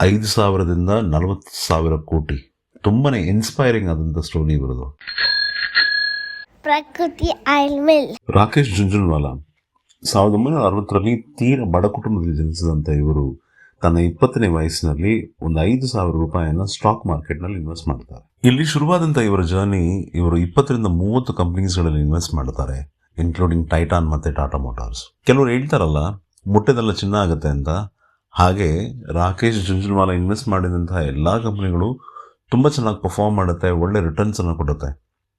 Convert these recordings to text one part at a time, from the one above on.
5,000ದಿಂದ 40,000 ಕೋಟಿ. ತುಂಬಾ ಇನ್ಸ್ಪೈರಿಂಗ್ ಆದಂಥ ಸ್ಟೋರಿ ಇರೋದು. ಪ್ರಕೃತಿ ಆಯಿಲ್ ಮಿಲ್. ರಾಕೇಶ್ ಜುಂಜುನ್ವಾಲಾ 1960ರಲ್ಲಿ ತೀರ ಬಡ ಕುಟುಂಬದಲ್ಲಿ ಜನಿಸಿದಂಥ ಇವರು ತನ್ನ 20ನೇ ವಯಸ್ಸಿನಲ್ಲಿ ಒಂದು 5,000 ರೂಪಾಯಿಯನ್ನು ಸ್ಟಾಕ್ ಮಾರ್ಕೆಟ್ನಲ್ಲಿ ಇನ್ವೆಸ್ಟ್ ಮಾಡ್ತಾರೆ. ಇಲ್ಲಿ ಶುರುವಾದಂಥ ಇವರ ಜರ್ನಿ, ಇವರು 20ರಿಂದ 30 ಕಂಪ್ನೀಸ್ಗಳಲ್ಲಿ ಇನ್ವೆಸ್ಟ್ ಮಾಡ್ತಾರೆ, ಇನ್ಕ್ಲೂಡಿಂಗ್ ಟೈಟಾನ್ ಮತ್ತು ಟಾಟಾ ಮೋಟಾರ್ಸ್. ಕೆಲವರು ಹೇಳ್ತಾರಲ್ಲ ಮುಟ್ಟೆದೆಲ್ಲ ಚಿನ್ನ ಆಗುತ್ತೆ ಅಂತ. ಹಾಗೆ ರಾಕೇಶ್ ಜುಂಜುನ್ವಾಲಾ ಇನ್ವೆಸ್ಟ್ ಮಾಡಿದಂತಹ ಎಲ್ಲ ಕಂಪ್ನಿಗಳು ತುಂಬ ಚೆನ್ನಾಗಿ ಪರ್ಫಾರ್ಮ್ ಮಾಡುತ್ತೆ, ಒಳ್ಳೆ ರಿಟರ್ನ್ಸನ್ನು ಕೊಡುತ್ತೆ.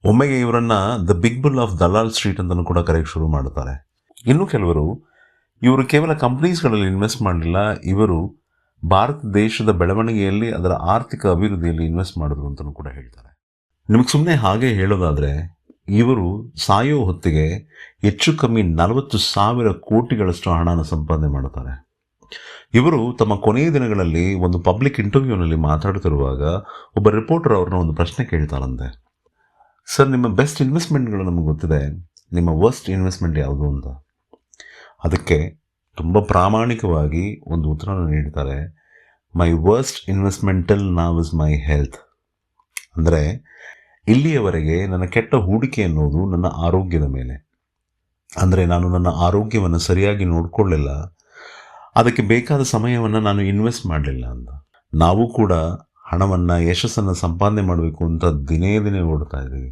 ಒಮ್ಮೆಗೆ ಇವರನ್ನು the big bull of Dalal Street ಅಂತಲೂ ಕೂಡ ಕರೆಯಕ್ಕೆ ಶುರು ಮಾಡ್ತಾರೆ. ಇನ್ನು ಕೆಲವರು ಇವರು ಕೇವಲ ಕಂಪ್ನೀಸ್ಗಳಲ್ಲಿ ಇನ್ವೆಸ್ಟ್ ಮಾಡಲಿಲ್ಲ, ಇವರು ಭಾರತ ದೇಶದ ಬೆಳವಣಿಗೆಯಲ್ಲಿ, ಅದರ ಆರ್ಥಿಕ ಅಭಿವೃದ್ಧಿಯಲ್ಲಿ ಇನ್ವೆಸ್ಟ್ ಮಾಡಿದ್ರು ಅಂತಲೂ ಕೂಡ ಹೇಳ್ತಾರೆ. ನಿಮಗೆ ಸುಮ್ಮನೆ ಹಾಗೆ ಹೇಳೋದಾದರೆ, ಇವರು ಸಾಯೋ ಹೊತ್ತಿಗೆ ಹೆಚ್ಚು ಕಮ್ಮಿ 40,000 ಕೋಟಿಗಳಷ್ಟು ಹಣನ ಸಂಪಾದನೆ ಮಾಡುತ್ತಾರೆ. ಇವರು ತಮ್ಮ ಕೊನೆಯ ದಿನಗಳಲ್ಲಿ ಒಂದು ಪಬ್ಲಿಕ್ ಇಂಟರ್ವ್ಯೂನಲ್ಲಿ ಮಾತಾಡ್ತಿರುವಾಗ ಒಬ್ಬ ರಿಪೋರ್ಟರ್ ಅವ್ರನ್ನ ಒಂದು ಪ್ರಶ್ನೆ ಕೇಳ್ತಾರಂತೆ. ಸರ್, ನಿಮ್ಮ ಬೆಸ್ಟ್ ಇನ್ವೆಸ್ಟ್ಮೆಂಟ್ಗಳು ನಮಗೆ ಗೊತ್ತಿದೆ, ನಿಮ್ಮ ವರ್ಸ್ಟ್ ಇನ್ವೆಸ್ಟ್ಮೆಂಟ್ ಯಾವುದು ಅಂತ. ಅದಕ್ಕೆ ತುಂಬ ಪ್ರಾಮಾಣಿಕವಾಗಿ ಒಂದು ಉತ್ತರವನ್ನು ನೀಡ್ತಾರೆ. My worst investment till now is my health. ಅಂದರೆ ಇಲ್ಲಿಯವರೆಗೆ ನನ್ನ ಕೆಟ್ಟ ಹೂಡಿಕೆ ಅನ್ನೋದು ನನ್ನ ಆರೋಗ್ಯದ ಮೇಲೆ. ಅಂದರೆ ನಾನು ನನ್ನ ಆರೋಗ್ಯವನ್ನು ಸರಿಯಾಗಿ ನೋಡಿಕೊಳ್ಳಿಲ್ಲ, ಅದಕ್ಕೆ ಬೇಕಾದ ಸಮಯವನ್ನು ನಾನು ಇನ್ವೆಸ್ಟ್ ಮಾಡಲಿಲ್ಲ ಅಂತ. ನಾವು ಕೂಡ ಹಣವನ್ನು, ಯಶಸ್ಸನ್ನು ಸಂಪಾದನೆ ಮಾಡಬೇಕು ಅಂತ ದಿನೇ ದಿನೇ ಓಡ್ತಾ ಇದ್ದೀವಿ.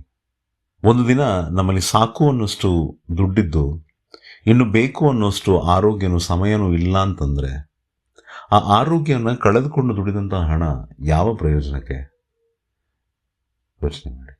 ಒಂದು ದಿನ ನಮ್ಮಲ್ಲಿ ಸಾಕು ಅನ್ನೋಷ್ಟು ದುಡ್ಡಿದ್ದು ಇನ್ನು ಬೇಕು ಅನ್ನೋಷ್ಟು ಆರೋಗ್ಯನೂ ಸಮಯನೂ ಇಲ್ಲ ಅಂತಂದರೆ, ಆ ಆರೋಗ್ಯನ ಕಳೆದುಕೊಂಡು ದುಡಿದಂಥ ಹಣ ಯಾವ ಪ್ರಯೋಜನಕ್ಕೆ? ಯೋಚನೆ ಮಾಡಿ.